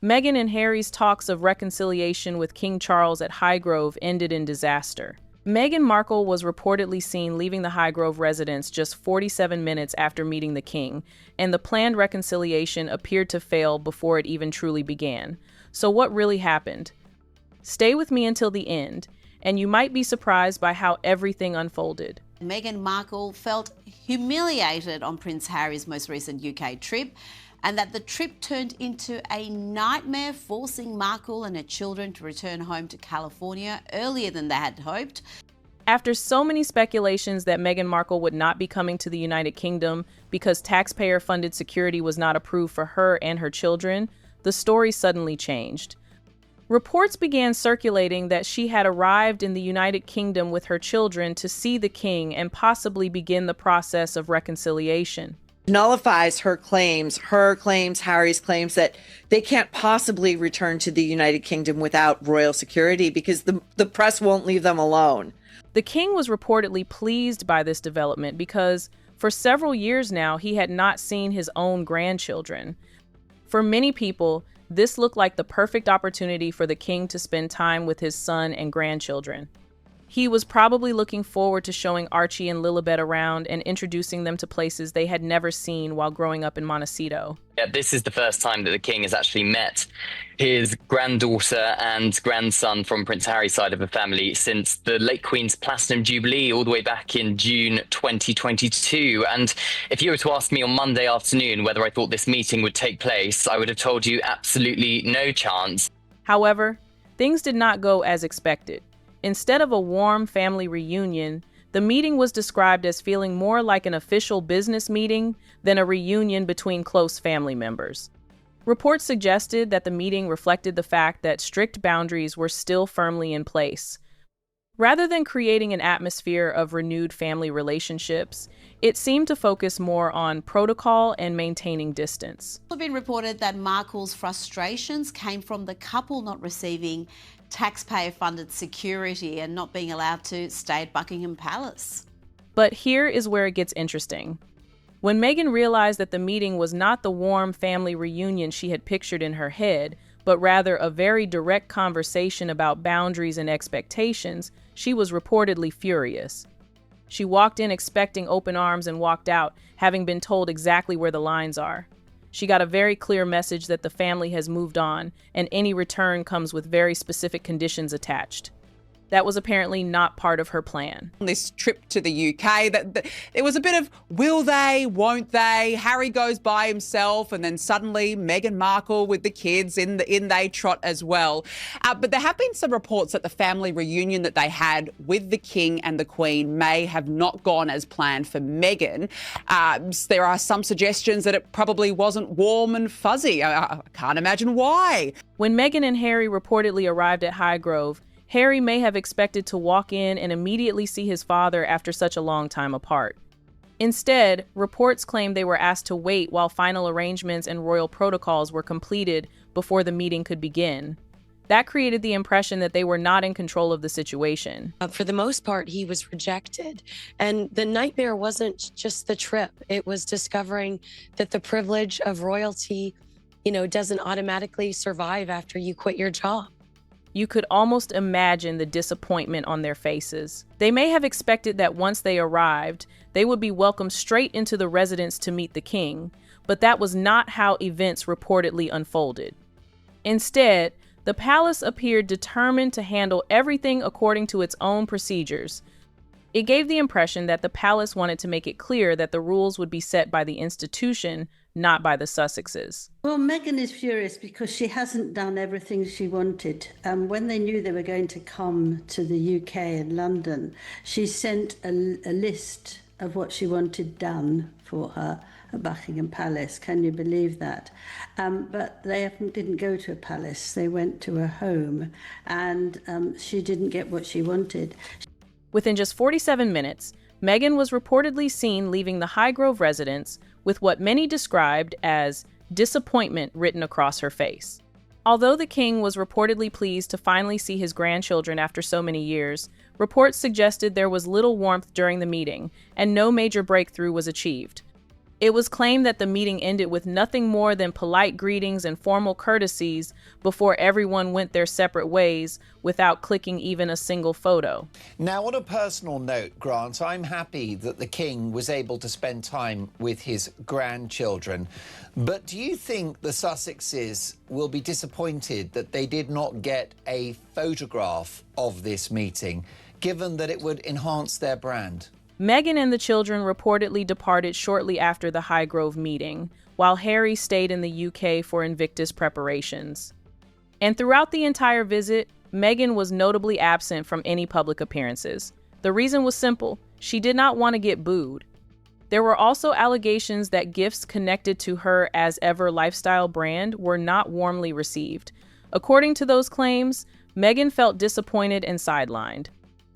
Meghan and Harry's talks of reconciliation with King Charles at Highgrove ended in disaster. Meghan Markle was reportedly seen leaving the Highgrove residence just 47 minutes after meeting the king, and the planned reconciliation appeared to fail before it even truly began. So what really happened? Stay with me until the end, and you might be surprised by how everything unfolded. Meghan Markle felt humiliated on Prince Harry's most recent UK trip, and that the trip turned into a nightmare, forcing Markle and her children to return home to California earlier than they had hoped. After so many speculations that Meghan Markle would not be coming to the United Kingdom because taxpayer-funded security was not approved for her and her children, the story suddenly changed. Reports began circulating that she had arrived in the United Kingdom with her children to see the king and possibly begin the process of reconciliation. Nullifies her claims, Harry's claims that they can't possibly return to the United Kingdom without royal security because the press won't leave them alone. The king was reportedly pleased by this development because for several years now he had not seen his own grandchildren. For many people, this looked like the perfect opportunity for the king to spend time with his son and grandchildren. He was probably looking forward to showing Archie and Lilibet around and introducing them to places they had never seen while growing up in Montecito. Yeah, this is the first time that the king has actually met his granddaughter and grandson from Prince Harry's side of the family since the late Queen's Platinum Jubilee all the way back in June 2022. And if you were to ask me on Monday afternoon whether I thought this meeting would take place, I would have told you absolutely no chance. However, things did not go as expected. Instead of a warm family reunion, the meeting was described as feeling more like an official business meeting than a reunion between close family members. Reports suggested that the meeting reflected the fact that strict boundaries were still firmly in place. Rather than creating an atmosphere of renewed family relationships, it seemed to focus more on protocol and maintaining distance. It's been reported that Markle's frustrations came from the couple not receiving taxpayer-funded security and not being allowed to stay at Buckingham Palace. But here is where it gets interesting. When Meghan realized that the meeting was not the warm family reunion she had pictured in her head, but rather a very direct conversation about boundaries and expectations, she was reportedly furious. She walked in expecting open arms and walked out, having been told exactly where the lines are. She got a very clear message that the family has moved on, and any return comes with very specific conditions attached. That was apparently not part of her plan. On this trip to the UK, there was a bit of will they, won't they? Harry goes by himself, and then suddenly Meghan Markle with the kids in they trot as well. But there have been some reports that the family reunion that they had with the King and the Queen may have not gone as planned for Meghan. There are some suggestions that it probably wasn't warm and fuzzy. I can't imagine why. When Meghan and Harry reportedly arrived at Highgrove, Harry may have expected to walk in and immediately see his father after such a long time apart. Instead, reports claim they were asked to wait while final arrangements and royal protocols were completed before the meeting could begin. That created the impression that they were not in control of the situation. For the most part, he was rejected. And the nightmare wasn't just the trip. It was discovering that the privilege of royalty, doesn't automatically survive after you quit your job. You could almost imagine the disappointment on their faces. They may have expected that once they arrived, they would be welcomed straight into the residence to meet the king, but that was not how events reportedly unfolded. Instead, the palace appeared determined to handle everything according to its own procedures. It gave the impression that the palace wanted to make it clear that the rules would be set by the institution, not by the Sussexes. Well, Meghan is furious because she hasn't done everything she wanted. When they knew they were going to come to the UK and London, she sent a list of what she wanted done for her at Buckingham Palace. Can you believe that? But they didn't go to a palace. They went to a home, and she didn't get what she wanted. Within just 47 minutes, Meghan was reportedly seen leaving the Highgrove residence with what many described as disappointment written across her face. Although the king was reportedly pleased to finally see his grandchildren after so many years, reports suggested there was little warmth during the meeting and no major breakthrough was achieved. It was claimed that the meeting ended with nothing more than polite greetings and formal courtesies before everyone went their separate ways without clicking even a single photo. Now, on a personal note, Grant, I'm happy that the King was able to spend time with his grandchildren. But do you think the Sussexes will be disappointed that they did not get a photograph of this meeting, given that it would enhance their brand? Meghan and the children reportedly departed shortly after the Highgrove meeting, while Harry stayed in the UK for Invictus preparations. And throughout the entire visit, Meghan was notably absent from any public appearances. The reason was simple: she did not want to get booed. There were also allegations that gifts connected to her as ever lifestyle brand were not warmly received. According to those claims, Meghan felt disappointed and sidelined.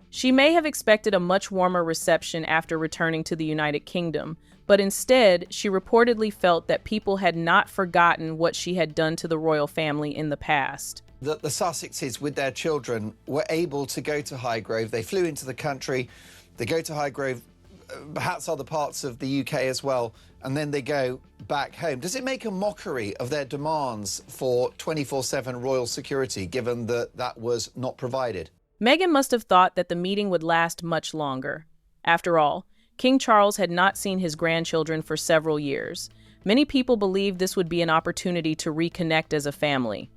She may have expected a much warmer reception after returning to the United Kingdom, but instead, she reportedly felt that people had not forgotten what she had done to the royal family in the past. That the Sussexes with their children were able to go to Highgrove. They flew into the country, they go to Highgrove, perhaps other parts of the UK as well, and then they go back home. Does it make a mockery of their demands for 24/7 royal security, given that that was not provided? Meghan must have thought that the meeting would last much longer. After all, King Charles had not seen his grandchildren for several years. Many people believed this would be an opportunity to reconnect as a family.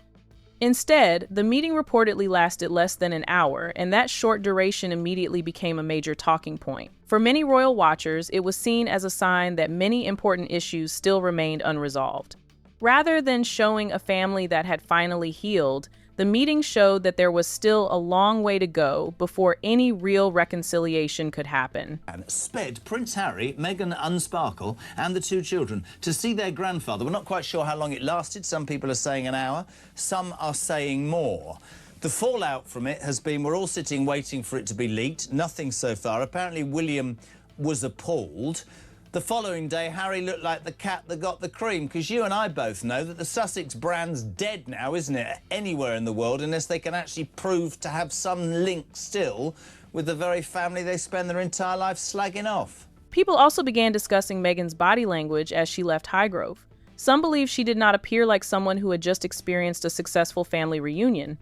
Instead, the meeting reportedly lasted less than an hour, and that short duration immediately became a major talking point. For many royal watchers, it was seen as a sign that many important issues still remained unresolved. Rather than showing a family that had finally healed, the meeting showed that there was still a long way to go before any real reconciliation could happen. And sped Prince Harry, Meghan Markle and the two children to see their grandfather. We're not quite sure how long it lasted. Some people are saying an hour, some are saying more. The fallout from it has been we're all sitting waiting for it to be leaked. Nothing so far. Apparently William was appalled. The following day, Harry looked like the cat that got the cream, because you and I both know that the Sussex brand's dead now, isn't it, anywhere in the world, unless they can actually prove to have some link still with the very family they spend their entire life slagging off. People also began discussing Meghan's body language as she left Highgrove. Some believe she did not appear like someone who had just experienced a successful family reunion.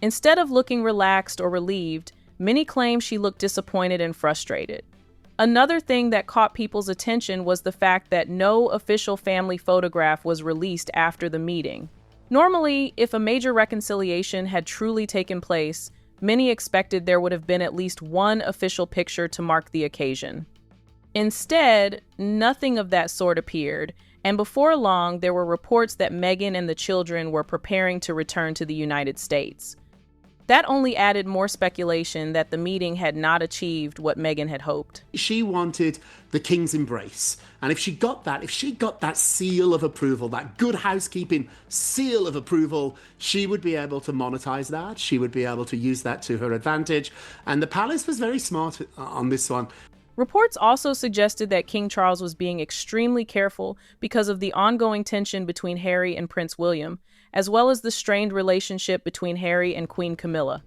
Instead of looking relaxed or relieved, many claim she looked disappointed and frustrated. Another thing that caught people's attention was the fact that no official family photograph was released after the meeting. Normally, if a major reconciliation had truly taken place, many expected there would have been at least one official picture to mark the occasion. Instead, nothing of that sort appeared, and before long, there were reports that Meghan and the children were preparing to return to the United States. That only added more speculation that the meeting had not achieved what Meghan had hoped. She wanted the king's embrace. And if she got that seal of approval, that good housekeeping seal of approval, she would be able to monetize that. She would be able to use that to her advantage. And the palace was very smart on this one. Reports also suggested that King Charles was being extremely careful because of the ongoing tension between Harry and Prince William, as well as the strained relationship between Harry and Queen Camilla.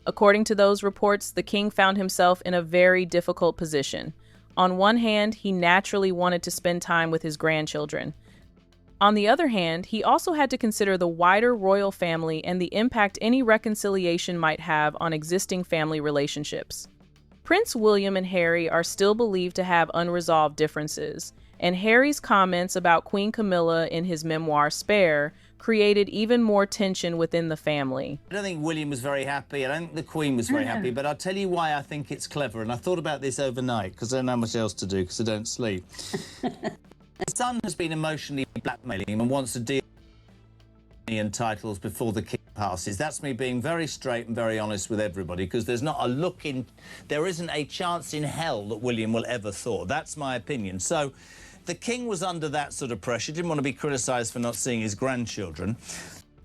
According to those reports, the king found himself in a very difficult position. On one hand, he naturally wanted to spend time with his grandchildren. On the other hand, he also had to consider the wider royal family and the impact any reconciliation might have on existing family relationships. Prince William and Harry are still believed to have unresolved differences, and Harry's comments about Queen Camilla in his memoir Spare created even more tension within the family. I don't think William was very happy. I don't think the Queen was very happy, but I'll tell you why I think it's clever. And I thought about this overnight because I don't know much else to do because I don't sleep. His son has been emotionally blackmailing him and wants to deal and titles before the king passes. That's me being very straight and very honest with everybody, because there isn't a chance in hell that William will ever thaw. That's my opinion. So the king was under that sort of pressure, didn't want to be criticised for not seeing his grandchildren.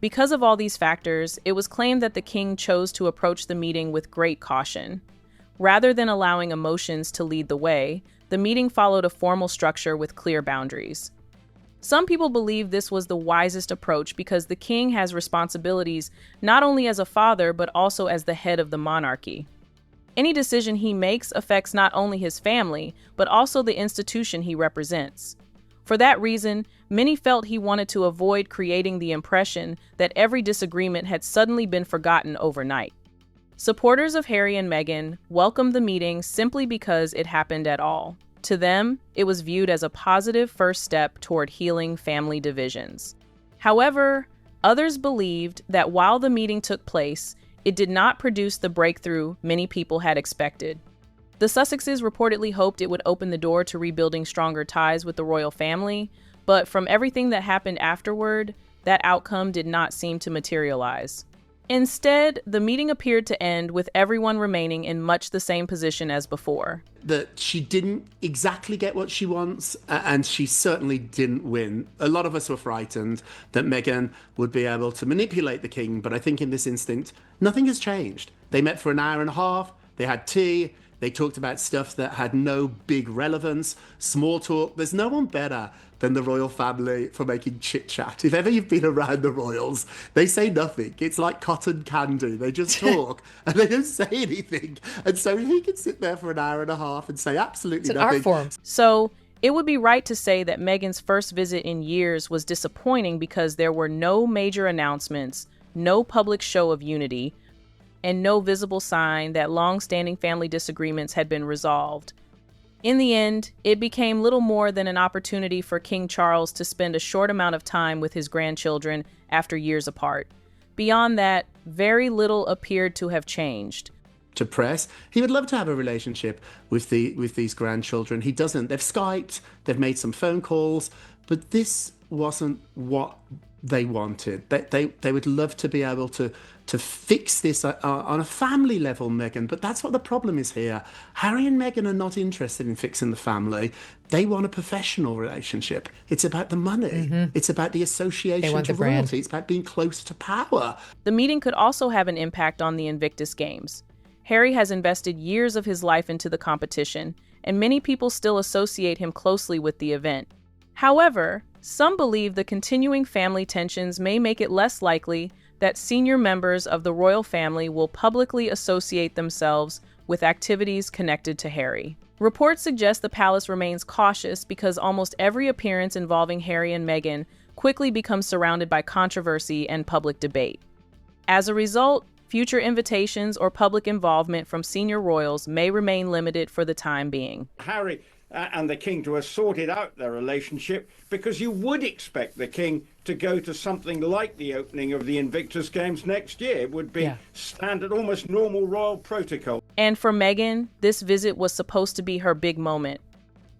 Because of all these factors, it was claimed that the king chose to approach the meeting with great caution. Rather than allowing emotions to lead the way, the meeting followed a formal structure with clear boundaries. Some people believe this was the wisest approach because the king has responsibilities not only as a father but also as the head of the monarchy. Any decision he makes affects not only his family, but also the institution he represents. For that reason, many felt he wanted to avoid creating the impression that every disagreement had suddenly been forgotten overnight. Supporters of Harry and Meghan welcomed the meeting simply because it happened at all. To them, it was viewed as a positive first step toward healing family divisions. However, others believed that while the meeting took place, it did not produce the breakthrough many people had expected. The Sussexes reportedly hoped it would open the door to rebuilding stronger ties with the royal family, but from everything that happened afterward, that outcome did not seem to materialize. Instead, the meeting appeared to end with everyone remaining in much the same position as before. That she didn't exactly get what she wants, and she certainly didn't win. A lot of us were frightened that Meghan would be able to manipulate the king, but I think in this instant, nothing has changed. They met for an hour and a half, they had tea, they talked about stuff that had no big relevance, small talk. There's no one better than the royal family for making chit-chat. If ever you've been around the royals, they say nothing. It's like cotton candy. They just talk and they don't say anything. And so he can sit there for an hour and a half and say absolutely nothing. It's an art form. So it would be right to say that Meghan's first visit in years was disappointing because there were no major announcements, no public show of unity, and no visible sign that long-standing family disagreements had been resolved. In the end, it became little more than an opportunity for King Charles to spend a short amount of time with his grandchildren after years apart. Beyond that, very little appeared to have changed. To press, he would love to have a relationship with these grandchildren. He doesn't. They've Skyped, they've made some phone calls, but this wasn't what they wanted. They would love to be able to fix this on a family level, Meghan, but that's what the problem is here. Harry and Meghan are not interested in fixing the family. They want a professional relationship. It's about the money. It's about the association to royalty. It's about being close to power. The meeting could also have an impact on the Invictus Games. Harry has invested years of his life into the competition, and many people still associate him closely with the event. However, some believe the continuing family tensions may make it less likely that senior members of the royal family will publicly associate themselves with activities connected to Harry. Reports suggest the palace remains cautious because almost every appearance involving Harry and Meghan quickly becomes surrounded by controversy and public debate. As a result, future invitations or public involvement from senior royals may remain limited for the time being. Harry and the king to have sorted out their relationship, because you would expect the king to go to something like the opening of the Invictus Games next year. It would be standard, almost normal royal protocol. And for Meghan, this visit was supposed to be her big moment.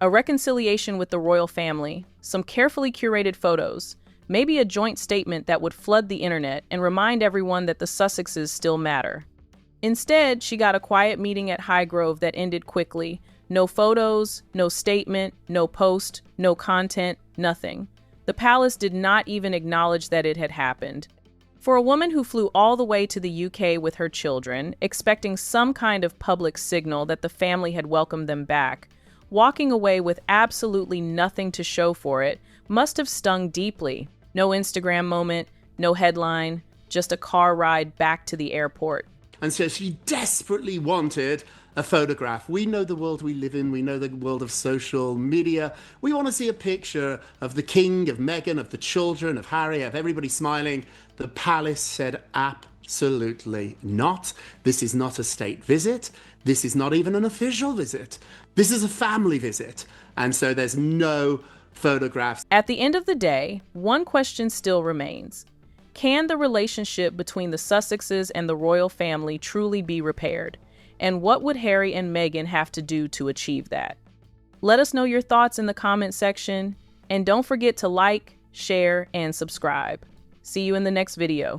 A reconciliation with the royal family, some carefully curated photos, maybe a joint statement that would flood the internet and remind everyone that the Sussexes still matter. Instead, she got a quiet meeting at Highgrove that ended quickly. No photos, no statement, no post, no content, nothing. The palace did not even acknowledge that it had happened. For a woman who flew all the way to the UK with her children, expecting some kind of public signal that the family had welcomed them back, walking away with absolutely nothing to show for it must have stung deeply. No Instagram moment, no headline, just a car ride back to the airport. And so she desperately wanted a photograph. We know the world we live in. We know the world of social media. We want to see a picture of the king, of Meghan, of the children, of Harry, of everybody smiling. The palace said absolutely not. This is not a state visit. This is not even an official visit. This is a family visit. And so there's no photographs. At the end of the day, one question still remains. Can the relationship between the Sussexes and the royal family truly be repaired? And what would Harry and Meghan have to do to achieve that? Let us know your thoughts in the comment section, and don't forget to like, share, and subscribe. See you in the next video.